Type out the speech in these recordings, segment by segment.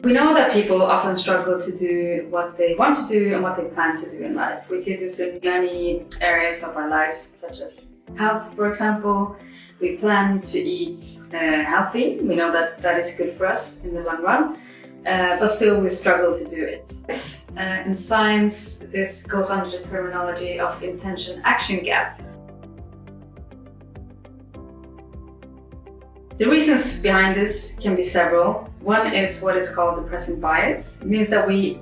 We know that people often struggle to do what they want to do and what they plan to do in life. We see this in many areas of our lives, such as health, for example. We plan to eat healthy. We know that that is good for us in the long run, but still we struggle to do it. In science, this goes under the terminology of intention-action gap. The reasons behind this can be several. One is what is called the present bias. It means that we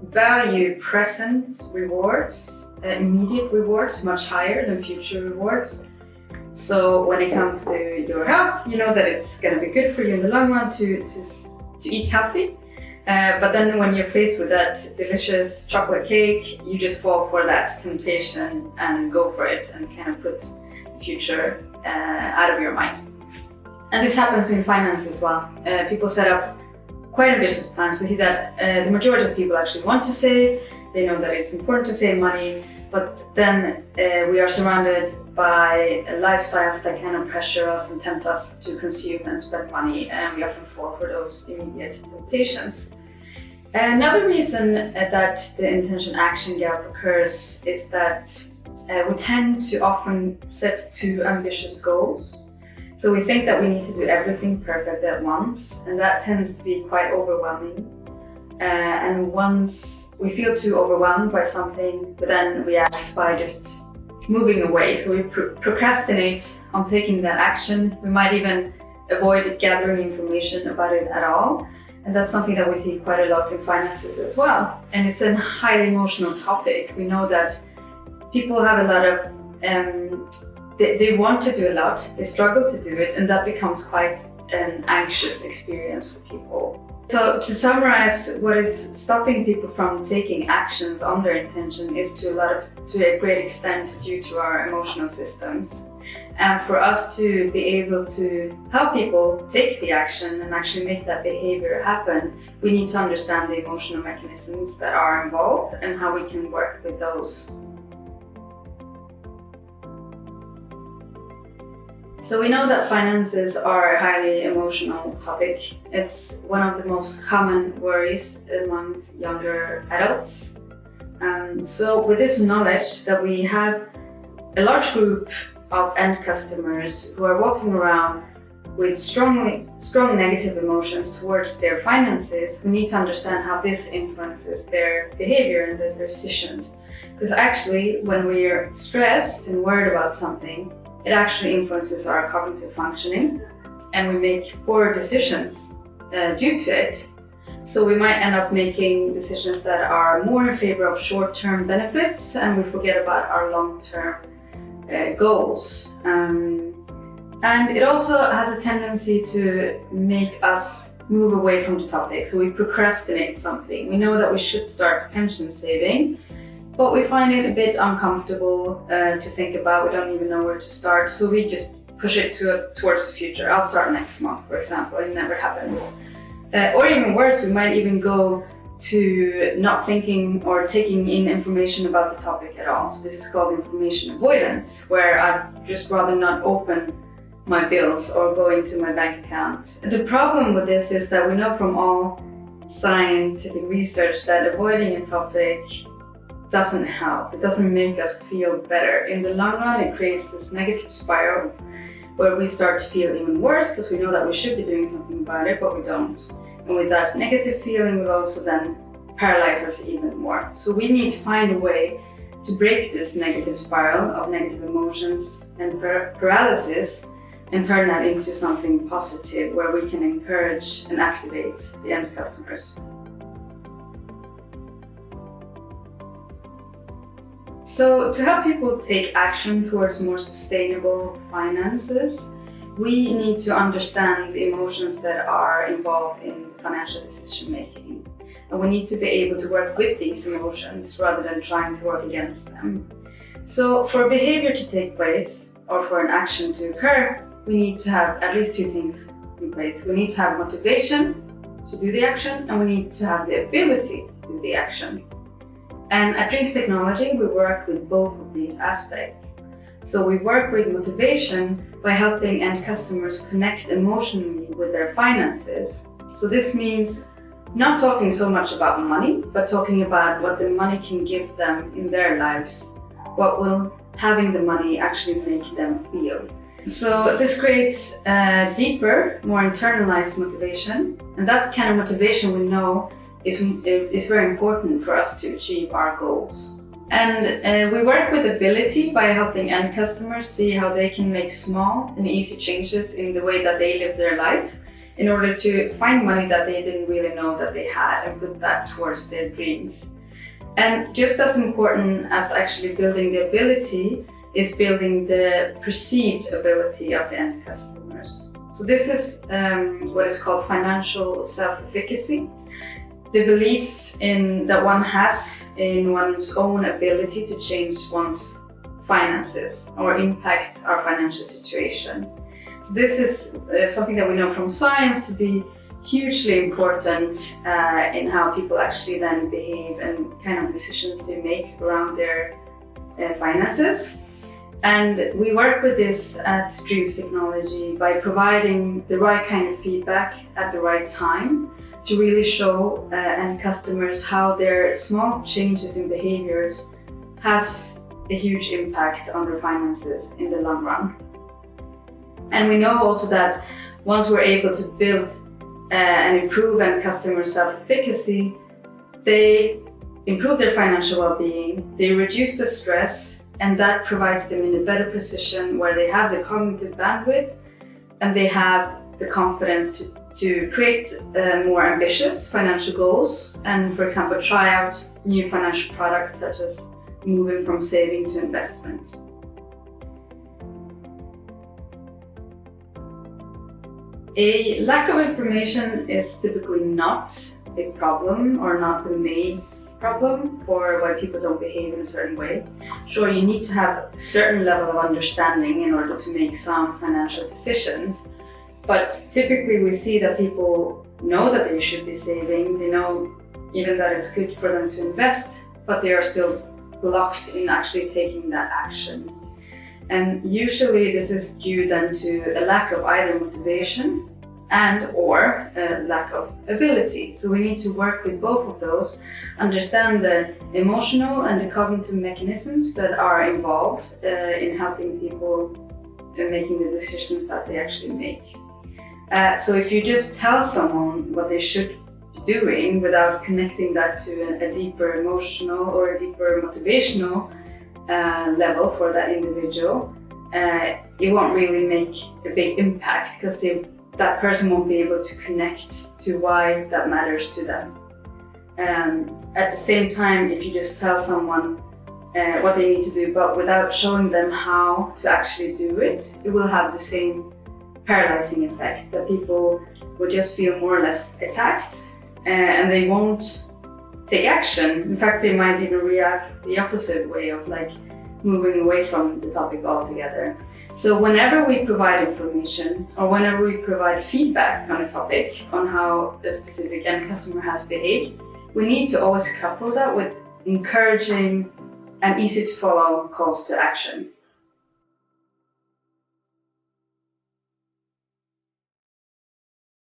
value present rewards, immediate rewards, much higher than future rewards. So when it comes to your health, you know that it's going to be good for you in the long run to eat healthy. But then when you're faced with that delicious chocolate cake, you just fall for that temptation and go for it and kind of put the future out of your mind. And this happens in finance as well. People set up quite ambitious plans. We see that the majority of people actually want to save. They know that it's important to save money, but then we are surrounded by lifestyles that kind of pressure us and tempt us to consume and spend money, and we often fall for those immediate temptations. Another reason that the intention-action gap occurs is that we tend to often set too ambitious goals. So we think that we need to do everything perfect at once, and that tends to be quite overwhelming. And once we feel too overwhelmed by something, we then react by just moving away. So we procrastinate on taking that action. We might even avoid gathering information about it at all. And that's something that we see quite a lot in finances as well. And it's a highly emotional topic. We know that people have a lot of they want to do a lot, they struggle to do it, and that becomes quite an anxious experience for people. So to summarize, what is stopping people from taking actions on their intention is to a great extent due to our emotional systems. And for us to be able to help people take the action and actually make that behavior happen, we need to understand the emotional mechanisms that are involved and how we can work with those. So we know that finances are a highly emotional topic. It's one of the most common worries amongst younger adults. So with this knowledge that we have a large group of end customers who are walking around with strong negative emotions towards their finances, we need to understand how this influences their behavior and their decisions. Because actually, when we're stressed and worried about something, it actually influences our cognitive functioning, and we make poor decisions due to it. So we might end up making decisions that are more in favor of short-term benefits, and we forget about our long-term goals. And it also has a tendency to make us move away from the topic. So we procrastinate something. We know that we should start pension saving, but we find it a bit uncomfortable to think about. We don't even know where to start, so we just push it towards the future. I'll start next month, for example. It never happens. Or even worse, we might even go to not thinking or taking in information about the topic at all. So this is called information avoidance, where I'd just rather not open my bills or go into my bank account. The problem with this is that we know from all scientific research that avoiding a topic doesn't help. It doesn't make us feel better. In the long run, it creates this negative spiral where we start to feel even worse because we know that we should be doing something about it, but we don't. And with that negative feeling, will also then paralyze us even more. So we need to find a way to break this negative spiral of negative emotions and paralysis and turn that into something positive where we can encourage and activate the end customers. So to help people take action towards more sustainable finances, we need to understand the emotions that are involved in financial decision making. And we need to be able to work with these emotions rather than trying to work against them. So for a behavior to take place or for an action to occur, we need to have at least two things in place. We need to have motivation to do the action, and we need to have the ability to do the action. And at Drinks Technology, we work with both of these aspects. So we work with motivation by helping end customers connect emotionally with their finances. So this means not talking so much about money, but talking about what the money can give them in their lives. What will having the money actually make them feel? So this creates a deeper, more internalized motivation, and that kind of motivation we know is very important for us to achieve our goals. And we work with ability by helping end customers see how they can make small and easy changes in the way that they live their lives in order to find money that they didn't really know that they had and put that towards their dreams. And just as important as actually building the ability is building the perceived ability of the end customers. So this is what is called financial self-efficacy. The belief that one has in one's own ability to change one's finances or impact our financial situation. So this is something that we know from science to be hugely important in how people actually then behave and kind of decisions they make around their finances. And we work with this at Dreams Technology by providing the right kind of feedback at the right time to really show end customers how their small changes in behaviors has a huge impact on their finances in the long run. And we know also that once we're able to build and improve end customer self-efficacy, they improve their financial well-being, they reduce the stress, and that provides them in a better position where they have the cognitive bandwidth and they have the confidence to create more ambitious financial goals and, for example, try out new financial products such as moving from saving to investment. A lack of information is typically not a problem or not the main problem for why people don't behave in a certain way. Sure, you need to have a certain level of understanding in order to make some financial decisions, but typically we see that people know that they should be saving, they know even that it's good for them to invest, but they are still blocked in actually taking that action. And usually this is due then to a lack of either motivation and or a lack of ability. So we need to work with both of those, understand the emotional and the cognitive mechanisms that are involved in helping people making the decisions that they actually make. So if you just tell someone what they should be doing without connecting that to a deeper emotional or a deeper motivational level for that individual, it won't really make a big impact because that person won't be able to connect to why that matters to them. At the same time, if you just tell someone what they need to do, but without showing them how to actually do it, it will have the same paralyzing effect that people will just feel more or less attacked and they won't take action. In fact, they might even react the opposite way of like moving away from the topic altogether. So whenever we provide information or whenever we provide feedback on a topic on how a specific end customer has behaved, we need to always couple that with encouraging and easy to follow calls to action.